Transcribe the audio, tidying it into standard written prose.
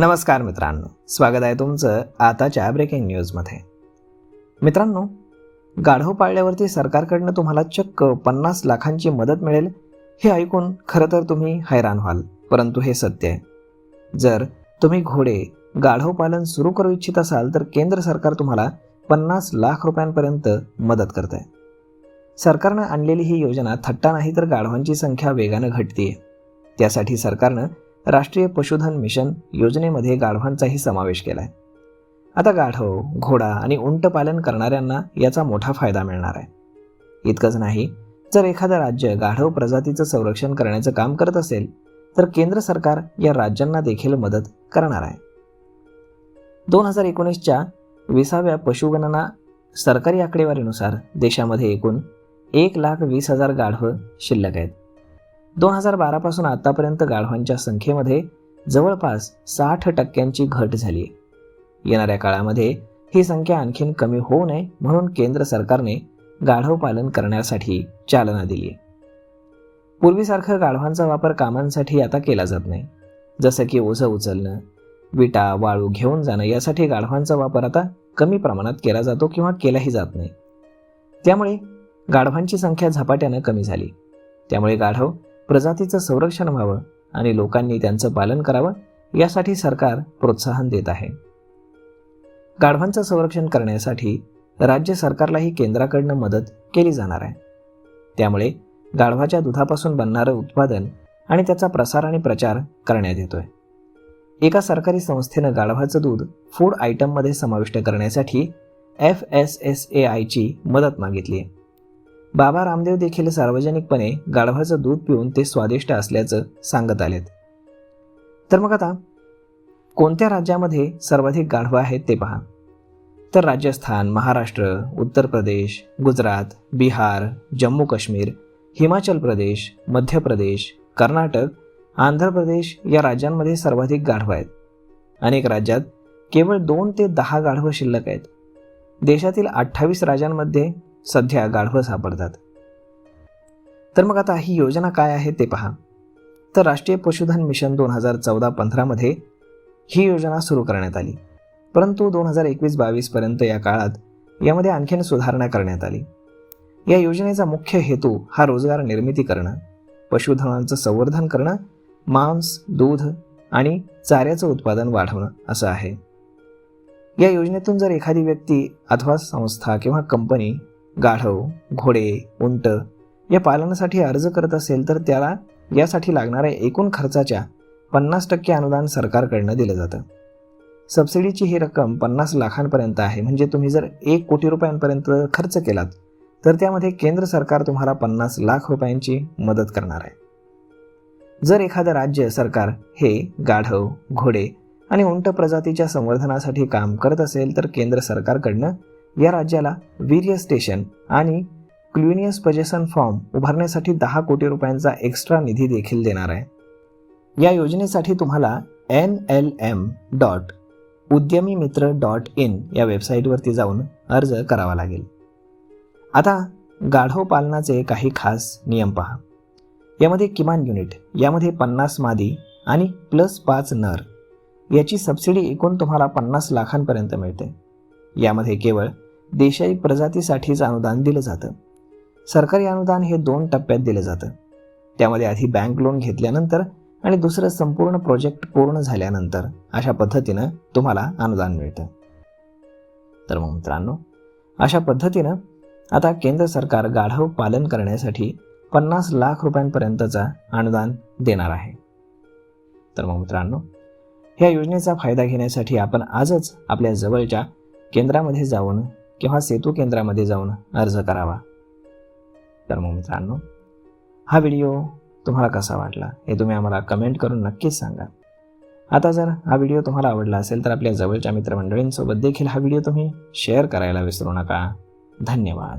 नमस्कार मित्रांनो, स्वागत आहे तुमचं आताच्या ब्रेकिंग न्यूजमध्ये. मित्रांनो, गाढव पाळल्यावरती सरकारकडनं तुम्हाला चक्क 50 लाखांची मदत मिळेल हे ऐकून खरं तर तुम्ही हैराण व्हाल, परंतु हे सत्य आहे. जर तुम्ही घोडे गाढव पालन सुरू करू इच्छित असाल तर केंद्र सरकार तुम्हाला 50 लाख रुपयांपर्यंत मदत करत आहे. सरकारनं आणलेली ही योजना थट्टा नाही तर गाढवांची संख्या वेगानं घटते. त्यासाठी सरकारनं राष्ट्रीय पशुधन मिशन योजनेमध्ये गाढवांचाही समावेश केला आहे. आता गाढव, घोडा आणि उंट पालन करणाऱ्यांना याचा मोठा फायदा मिळणार आहे. इतकंच नाही, जर एखादं राज्य गाढव प्रजातीचं संरक्षण करण्याचं काम करत असेल तर केंद्र सरकार या राज्यांना देखील मदत करणार आहे. 2019च्या 20व्या पशुगणना सरकारी आकडेवारीनुसार देशामध्ये एकूण 1,20,000 गाढवं शिल्लक आहेत. 2012 पासून आतापर्यंत गाढवांच्या संख्येमध्ये जवळपास 60% घट झाली आहे. येणाऱ्या काळामध्ये ही संख्या आणखीन कमी होऊ नये म्हणून केंद्र सरकारने गाढव पालन करण्यासाठी चालना दिली आहे. पूर्वीसारखं गाढवांचा वापर कामांसाठी आता केला जात नाही. जसं की ओझं उचलणं, विटा, वाळू घेऊन जाणं यासाठी गाढवांचा वापर आता कमी प्रमाणात केला जातो किंवा केलाही जात नाही. त्यामुळे गाढवांची संख्या झपाट्यानं कमी झाली. त्यामुळे गाढव प्रजातीचं संरक्षण व्हावं आणि लोकांनी त्यांचं पालन करावं यासाठी सरकार प्रोत्साहन देत आहे. गाढवांचं संरक्षण करण्यासाठी राज्य सरकारलाही केंद्राकडनं मदत केली जाणार आहे. त्यामुळे गाढवाच्या दुधापासून बनणारं उत्पादन आणि त्याचा प्रसार आणि प्रचार करण्यात येतोय. एका सरकारी संस्थेनं गाढवाचं दूध फूड आयटममध्ये समाविष्ट करण्यासाठी FSSAIची मदत मागितली आहे. बाबा रामदेव देखील सार्वजनिकपणे गाढवाचं दूध पिऊन ते स्वादिष्ट असल्याचं सांगत आलेत. तर मग आता कोणत्या राज्यामध्ये सर्वाधिक गाढवं आहेत ते पहा. तर राजस्थान, महाराष्ट्र, उत्तर प्रदेश, गुजरात, बिहार, जम्मू काश्मीर, हिमाचल प्रदेश, मध्य प्रदेश, कर्नाटक, आंध्र प्रदेश या राज्यांमध्ये सर्वाधिक गाढवं आहेत. अनेक राज्यात केवळ 2 ते 10 गाढवं शिल्लक आहेत. देशातील 28 राज्यांमध्ये सध्या गाढवं सापडतात. तर मग आता ही योजना काय आहे ते पहा. तर राष्ट्रीय पशुधन मिशन 2014-15 मध्ये ही योजना सुरू करण्यात आली, परंतु 2021-22 पर्यंत या काळात यामध्ये आणखीन सुधारणा करण्यात आली. या योजनेचा मुख्य हेतू हा रोजगार निर्मिती करणं, पशुधनाचं संवर्धन करणं, मांस, दूध आणि चाऱ्याचं उत्पादन वाढवणं असं आहे. या योजनेतून जर एखादी व्यक्ती अथवा संस्था किंवा कंपनी गाढव, घोडे, उंट या पालनासाठी अर्ज करत असेल तर त्याला यासाठी लागणाऱ्या एकूण खर्चाच्या 50% अनुदान सरकारकडनं दिलं जातं. सबसिडीची ही रक्कम 50 लाखांपर्यंत आहे. म्हणजे तुम्ही जर 1 कोटी रुपयांपर्यंत खर्च केलात तर त्यामध्ये केंद्र सरकार तुम्हाला 50 लाख रुपयांची मदत करणार आहे. जर एखादं राज्य सरकार हे गाढव, घोडे आणि उंट प्रजातीच्या संवर्धनासाठी काम करत असेल तर केंद्र सरकारकडनं या राज्याला वीर्य स्टेशन आणि क्लुनियस पजेशन फॉर्म उभारण्यासाठी 10 कोटी रुपयांचा एक्स्ट्रा निधी देखील देणार आहे. या योजनेसाठी तुम्हाला nlm.udyamimitra.in या वेबसाईटवरती जाऊन अर्ज करावा लागेल. आता गाढव पालनाचे काही खास नियम पहा. यामध्ये किमान युनिट, यामध्ये 50 मादी आणि +5 नर याची सबसिडी एकूण तुम्हाला 50 लाखांपर्यंत मिळते. यामध्ये केवळ देशाई प्रजातीसाठीच अनुदान दिलं जातं. सरकारी अनुदान हे 2 टप्प्यात दिलं जातं. त्यामध्ये आधी बँक लोन घेतल्यानंतर आणि दुसरं संपूर्ण प्रोजेक्ट पूर्ण झाल्यानंतर अशा पद्धतीनं तुम्हाला अनुदान मिळतं. तर मग मित्रांनो, अशा पद्धतीनं आता केंद्र सरकार गाढव पालन करण्यासाठी 50 लाख रुपयांपर्यंतचा अनुदान देणार आहे. तर मग मित्रांनो, ह्या योजनेचा फायदा घेण्यासाठी आपण आजच आपल्या जवळच्या केंद्रामध्ये जाऊन किंवा सेतू केंद्रामध्ये जाऊन अर्ज करावा. तर मग मित्रांनो, हा व्हिडिओ तुम्हाला कसा वाटला हे तुम्ही आम्हाला कमेंट करून नक्कीच सांगा. आता जर हा व्हिडिओ तुम्हाला आवडला असेल तर आपल्या जवळच्या मित्रमंडळींसोबत देखील हा व्हिडिओ तुम्ही शेअर करायला विसरू नका. धन्यवाद.